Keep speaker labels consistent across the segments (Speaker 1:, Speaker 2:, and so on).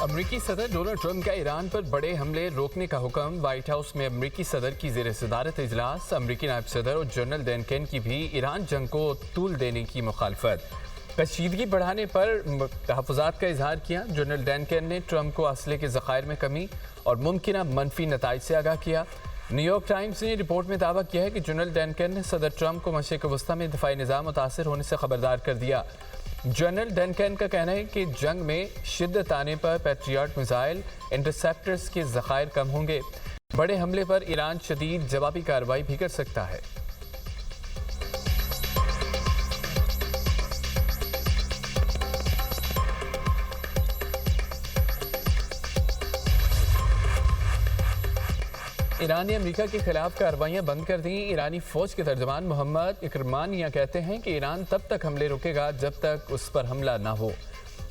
Speaker 1: अमरीकी सदर Donald Trump का ईरान पर बड़े हमले रोकने का हुक्म। व्हाइट हाउस में अमरीकी सदर की जेर सदारत इजलास। अमरीकी नायब सदर और जनरल डैन केन की भी ईरान जंग को तूल देने की मुखालफत। कशीदगी बढ़ाने पर तहफ़्फ़ुज़ात का इजहार किया। जनरल डैन केन ने ट्रंप को असले के ज़खायर में कमी और मुमकिन मनफी नताइज से आगाह किया। न्यूयॉर्क टाइम्स ने रिपोर्ट में दावा किया है कि जनरल डैन केन ने सदर ट्रंप को मशरिक़ वस्ता में दिफाई निज़ाम मुतासर होने से खबरदार कर दिया। जनरल डैन केन का कहना है कि जंग में शिद्दत आने पर पैट्रियट मिसाइल इंटरसेप्टर्स के ज़खायर कम होंगे। बड़े हमले पर ईरान शदीद जवाबी कार्रवाई भी कर सकता है। ईरान ने अमेरिका के खिलाफ कार्रवाइयां बंद कर दी। ईरानी फौज के तर्जमान मोहम्मद इकरमानिया कहते हैं कि ईरान तब तक हमले रोकेगा जब तक उस पर हमला न हो।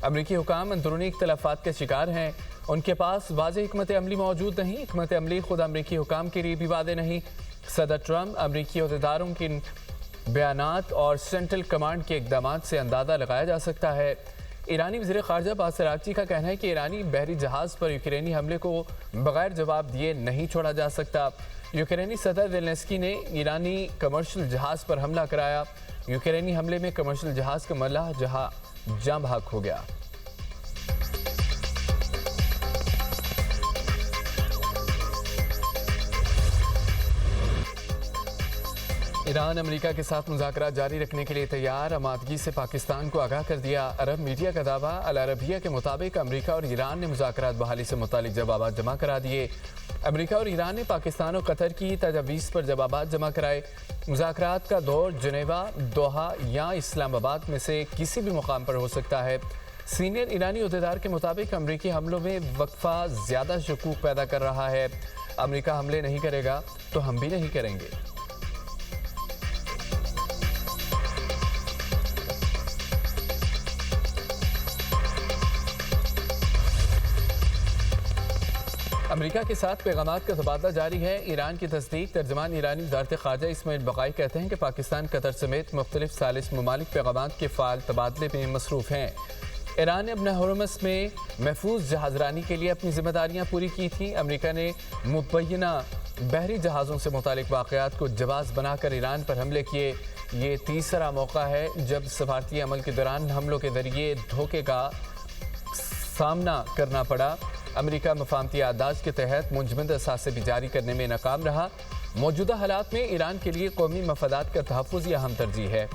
Speaker 1: अमेरिकी हुकाम अंदरूनी इख्तलाफात के शिकार हैं। उनके पास वाज़ेह हिकमत अमली मौजूद नहीं। हिकमत अमली खुद अमेरिकी हुकाम के लिए भी वादे नहीं। सदर ट्रंप अमेरिकी अहदेदारों के बयानात और सेंट्रल कमांड के इकदाम से अंदाज़ा लगाया जा सकता है। ईरानी वज़ीर ख़ारजा अब्बास अराग़ची का कहना है कि ईरानी बहरी जहाज़ पर यूक्रेनी हमले को बगैर जवाब दिए नहीं छोड़ा जा सकता। यूक्रेनी सदर ज़ेलेंस्की ने ईरानी कमर्शियल जहाज़ पर हमला कराया। यूक्रेनी हमले में कमर्शियल जहाज़ का मल्लाह जाँ बहक हो गया। ईरान अमेरिका के साथ मुज़ाकरात जारी रखने के लिए तैयार। आमादगी से पाकिस्तान को आगाह कर दिया। अरब मीडिया का दावा। अल अरबिया के मुताबिक अमेरिका और ईरान ने मुज़ाकरात बहाली से मुतालिक जवाब जमा करा दिए। अमेरिका और ईरान ने पाकिस्तान और कतर की तजवीज़ पर जवाब जमा कराए। मुज़ाकरात का दौर जनेवा, दोहा या इस्लामाबाद में से किसी भी मुकाम पर हो सकता है। सीनियर ईरानी अहदेदार के मुताबिक अमेरिकी हमलों में वक्फा ज़्यादा शकूक पैदा कर रहा है। अमेरिका हमले नहीं करेगा तो हम भी नहीं करेंगे। अमेरिका के साथ पैगामात का तबादला जारी है। ईरान की तस्दीक। तर्जमान ईरानी वज़ारत ख़ारजा इस्माइल बक़ाई कहते हैं कि पाकिस्तान, कतर समेत मुख्तलिफ सालिस ममालिक पैगामात के फ़ाल तबादले में मसरूफ़ हैं। ईरान ने अपना हरमस में महफूज जहाज़रानी के लिए अपनी जिम्मेदारियाँ पूरी की थी। अमेरिका ने मुबैना बहरी जहाज़ों से मुतालिक वाक़यात को जवाज़ बनाकर ईरान पर हमले किए। ये तीसरा मौका है जब सफारती अमल के दौरान हमलों के ज़रिए धोखे का सामना करना पड़ा। अमेरिका मफाहमती आदाज के तहत मुंजमद असासे भी जारी करने में नाकाम रहा। मौजूदा हालात में ईरान के लिए कौमी मफादात का तहफ़्फ़ुज़ ही अहम तरजीह है।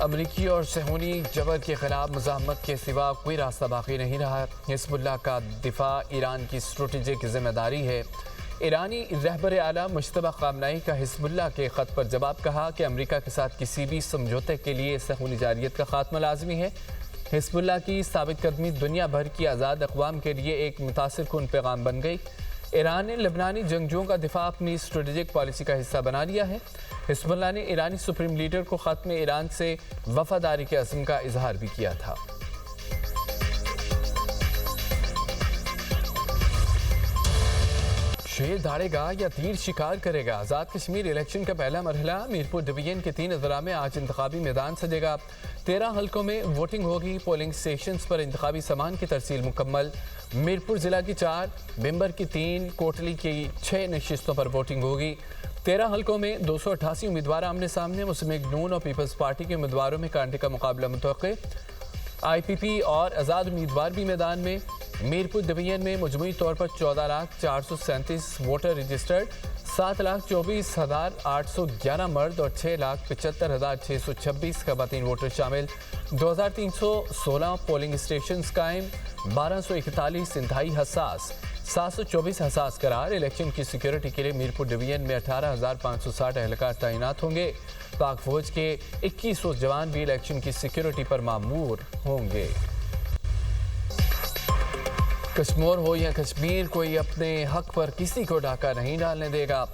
Speaker 1: अमरीकी और सहूनी जबर के खिलाफ मुज़ाहमत के सिवा कोई रास्ता बाकी नहीं रहा। हिज़्बुल्लाह का दिफा ईरान की स्ट्रेटेजिक जिम्मेदारी है। ईरानी रहबर आला मुश्तबा ख़ामनेई का हिज़्बुल्लाह के ख़त पर जवाब कहा कि अमेरिका के साथ किसी भी समझौते के लिए सहूनी जारियत का खात्मा लाजमी है। हिज़्बुल्लाह की साबित कदमी दुनिया भर की आज़ाद अक़वाम के लिए एक मुतासिर कुन पैगाम बन गई। ईरान ने लबनानी जंगजुओं का दिफा अपनी स्ट्रेटेजिक पॉलिसी का हिस्सा बना लिया है। हिज़्बुल्लाह ने ईरानी सुप्रीम लीडर को ख़त में ईरान से वफ़ादारी के अज़्म का इजहार भी किया था। शेर धाड़ेगा या तीर शिकार करेगा। आज़ाद कश्मीर इलेक्शन का पहला मरहला मीरपुर डिवीजन के 3 अजला में आज इंतखाबी मैदान सजेगा। 13 हल्कों में वोटिंग होगी। पोलिंग स्टेशंस पर इंतखाबी सामान की तरसील मुकम्मल। मीरपुर जिला की 4, बिम्बर की 3, कोटली की 6 नशिस्तों पर वोटिंग होगी। 13 हल्कों में 288 उम्मीदवार आमने सामने। मुस्लिम लीग नून और पीपल्स पार्टी के उम्मीदवारों में कांटे का मुकाबला मुतवक्के। IPP और आज़ाद उम्मीदवार भी मैदान में। मीरपुर डिवीजन में मजमूई तौर पर 14,437 वोटर रजिस्टर्ड। 7,24,811 मर्द और 6,75,626 ख़वातीन वोटर शामिल। 2,316 पोलिंग स्टेशन कायम। 1,241 इंतहाई हसास, 724 हसास करार। इलेक्शन की सिक्योरिटी के लिए मीरपुर डिवीजन में 18,560 एहलकार तैनात होंगे। पाक फौज के 2100 जवान भी इलेक्शन की सिक्योरिटी पर मामूर होंगे। कश्मीर हो या कश्मीर, कोई अपने हक पर किसी को डाका नहीं डालने देगा।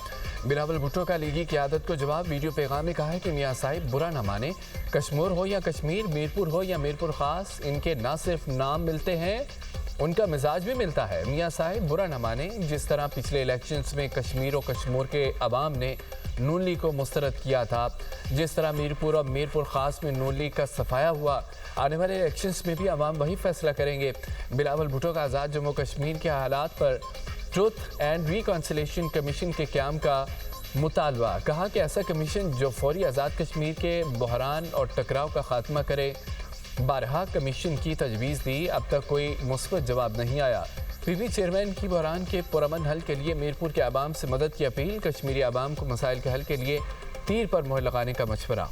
Speaker 1: बिलावल भुट्टो का लीगी क़यादत को जवाब। वीडियो पैगाम में कहा है कि मियाँ साहिब बुरा ना माने। कश्मीर हो या कश्मीर, मीरपुर हो या मीरपुर ख़ास, इनके ना सिर्फ नाम मिलते हैं उनका मिजाज भी मिलता है। मियाँ साहिब बुरा न माने, जिस तरह पिछले इलेक्शंस में कश्मीर और कश्मीर के अवाम ने नून लीग को मुस्तरद किया था, जिस तरह मीरपुर और मीरपुर खास में नून लीग का सफाया हुआ, आने वाले इलेक्शंस में भी अवाम वही फैसला करेंगे। बिलावल भुट्टो का आज़ाद जम्मू कश्मीर के हालात पर ट्रुथ एंड रिकॉन्सिलेशन कमीशन के क़याम का मुतालबा। कहा कि ऐसा कमीशन जो फौरी आज़ाद कश्मीर के बहरान और टकराव का खात्मा करे। बारहा कमीशन की तजवीज़ दी, अब तक कोई मुस्बत जवाब नहीं आया। पीपी चेयरमैन की बहरान के पुरअमन हल के लिए मीरपुर के अवाम से मदद की अपील। कश्मीरी अवाम को मसाइल के हल के लिए तीर पर मोहर लगाने का मशवरा।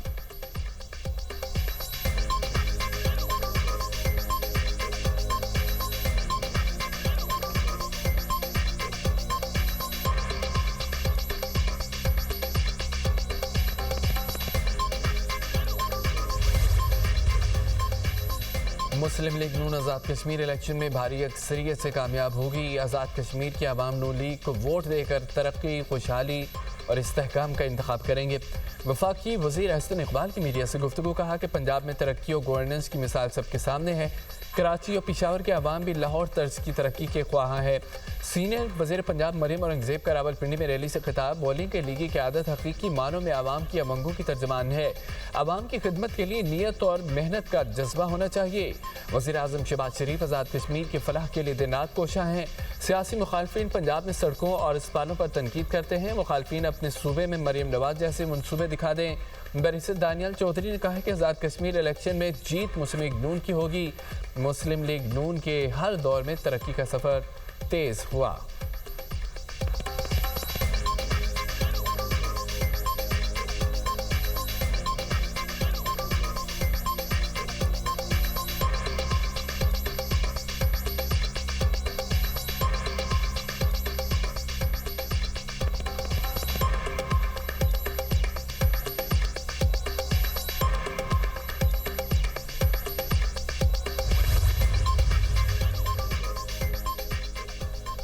Speaker 1: मुस्लिम लीग नून आज़ाद कश्मीर इलेक्शन में भारी अक्सरियत से कामयाब होगी। आज़ाद कश्मीर की आवाम नून लीग को वोट देकर तरक्की, खुशहाली और इस्तेहकाम का इंतखाब करेंगे। वफाकी वज़ीर अहसन इकबाल की मीडिया से गुफ्तगू। कहा कि पंजाब में तरक्की और गवर्नेंस की मिसाल सबके सामने है। कराची और पिशावर के अवाम भी लाहौर तर्ज की तरक्की के ख्वाह है। सीनियर वज़ीर पंजाब मरियम औरंगज़ेब का रावलपिंडी में रैली से खिताब। बोली कि लीगी क़यादत हकीकी मानों में आवाम की अमंगों की तर्जमान है। आवाम की खिदमत के लिए नीयत और मेहनत का जज्बा होना चाहिए। वज़ीर आज़म शहबाज शरीफ आज़ाद कश्मीर की फलाह के लिए दिन रात कोशा हैं। सियासी मुखालफिन पंजाब में सड़कों और अस्पतालों पर तनकीद करते हैं। मुखालफिन अपने सूबे में मरियम नवाज जैसे मनसूबे दिखा दें। बैरिस्टर दानियल चौधरी ने कहा कि आज़ाद कश्मीर इलेक्शन में जीत मुस्लिम लीग नून की होगी। मुस्लिम लीग नून के हर दौर में तरक्की का सफ़र तेज़ हुआ।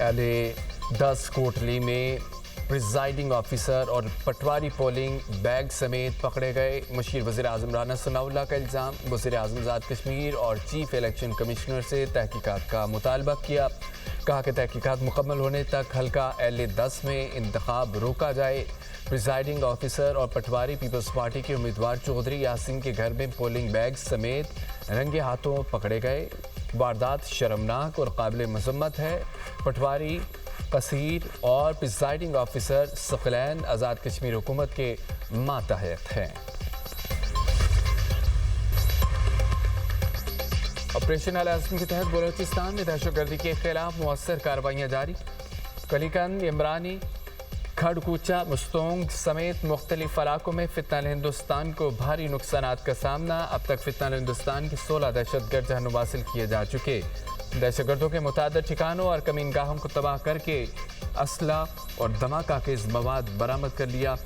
Speaker 1: LA-10 कोटली में प्रिजाइडिंग ऑफिसर और पटवारी पोलिंग बैग समेत पकड़े गए। मुशीर वज़ीर आज़म राना सनाउल्लाह का इल्ज़ाम। वज़ीर आज़म आज़ाद कश्मीर और चीफ इलेक्शन कमिश्नर से तहकीकात का मुतालबा किया। कहा कि तहकीकात मुकम्मल होने तक हल्का LA-10 में इंतखाब रोका जाए। प्रिजाइडिंग ऑफिसर और पटवारी पीपल्स पार्टी के उम्मीदवार चौधरी यासीन के घर में पोलिंग बैग समेत रंगे हाथों पकड़े गए। वारदात शर्मनाक और काबिल मजम्मत है। पटवारी, कसीर और प्रिजाइडिंग ऑफिसर सकलैन आज़ाद कश्मीर हुकूमत के मातहत हैं। ऑपरेशन अल आज़म के तहत बलोचिस्तान में दहशतगर्दी के खिलाफ मुअस्सर कार्रवाइयाँ जारी। कलीकंद, इमरानी, खड़कूचा, मुस्तोंग समेत मुख्तलिफ इलाकों में फितनल हिंदुस्तान को भारी नुकसानात का सामना। अब तक फितनल हिंदुस्तान के 16 दहशतगर्द जहनुम हासिल किए जा चुके। दहशतगर्दों के मुतादिद ठिकानों और कमीनगाहों को तबाह करके असला और धमाका के मवाद बरामद कर लिया।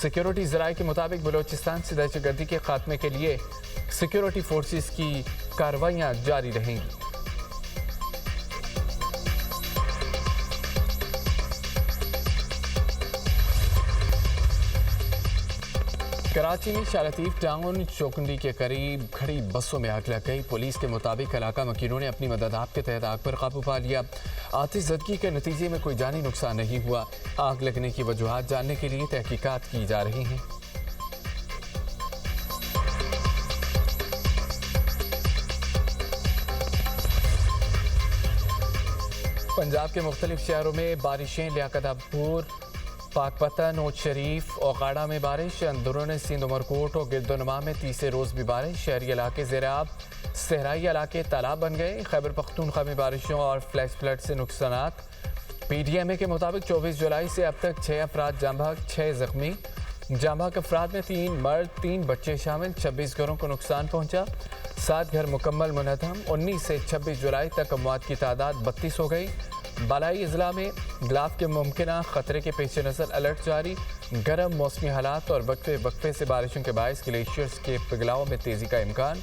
Speaker 1: सिक्योरिटी ज़राए के मुताबिक बलोचिस्तान से दहशतगर्दी के खात्मे के लिए सिक्योरिटी फोर्सेस की कार्रवाइयाँ जारी रहेंगी। कराची में शालतीफ टाउन चौकुंडी के करीब खड़ी बसों में आग लग गई। पुलिस के मुताबिक इलाका मकीनों ने अपनी मदद आप के तहत आग पर काबू पा लिया। आतिशज़दगी के नतीजे में कोई जानी नुकसान नहीं हुआ। आग लगने की वजूहात जानने के लिए तहकीकात की जा रही हैं। पंजाब के मुख्तलिफ शहरों में बारिशें। लियाकतपुर, पाकपतन, नौज शरीफ और गाड़ा में बारिश। अंदरून सिंध, उमरकोट और गिरदोनुमा में तीसरे रोज़ भी बारिश। शहरी इलाके ज़ेराब, सहराई इलाके तालाब बन गए। खैबर पख्तूनख्वा में बारिशों और फ्लैश फ्लड से नुकसानात। PDMA के मुताबिक 24 जुलाई से अब तक 6 अफराद जाँ बहक, 6 ज़ख्मी। जाँ बहक अफराद में 3 मर्द, 3 बच्चे शामिल। 26 घरों को नुकसान पहुँचा, 7 घर मुकम्मल मुनहदम। 19 से 26 जुलाई तक अमवात की तादाद 32 हो गई। बालाई अजला में गिलाफ के मुमकिन ख़तरे के पेश नज़र अलर्ट जारी। गर्म मौसमी हालात और वक्फे से बारिशों के बायस ग्लेशियर्स के पिघलाव में तेज़ी का इम्कान।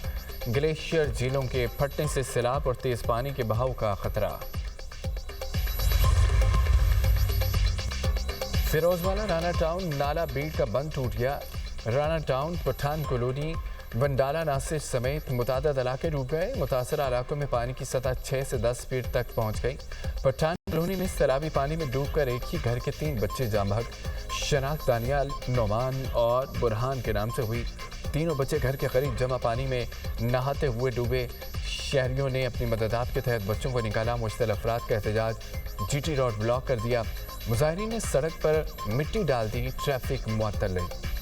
Speaker 1: ग्लेशियर झीलों के फटने से सैलाब और तेज़ पानी के बहाव का खतरा। फिरोजवाला राना टाउन नाला बीट का बंद टूट गया। राना टाउन, पठान कॉलोनी, वंडाला नासिर समेत मुतादद इलाके डूब गए। मुतासरा इलाकों में पानी की सतह 6 से 10 फीट तक पहुंच गई। पठान कॉलोनी में सैलाबी पानी में डूबकर एक ही घर के 3 बच्चे जाम बहक। शनाख्त दानियाल, नोमान और बुरहान के नाम से हुई। तीनों बच्चे घर के करीब जमा पानी में नहाते हुए डूबे। शहरियों ने अपनी मददात के तहत बच्चों को निकाला। मुश्तिल अफराद का एहतजाज, GT रोड ब्लॉक कर दिया। मुजाहिरीन ने सड़क पर मिट्टी डाल दी। ट्रैफिक मुअत्तल रही।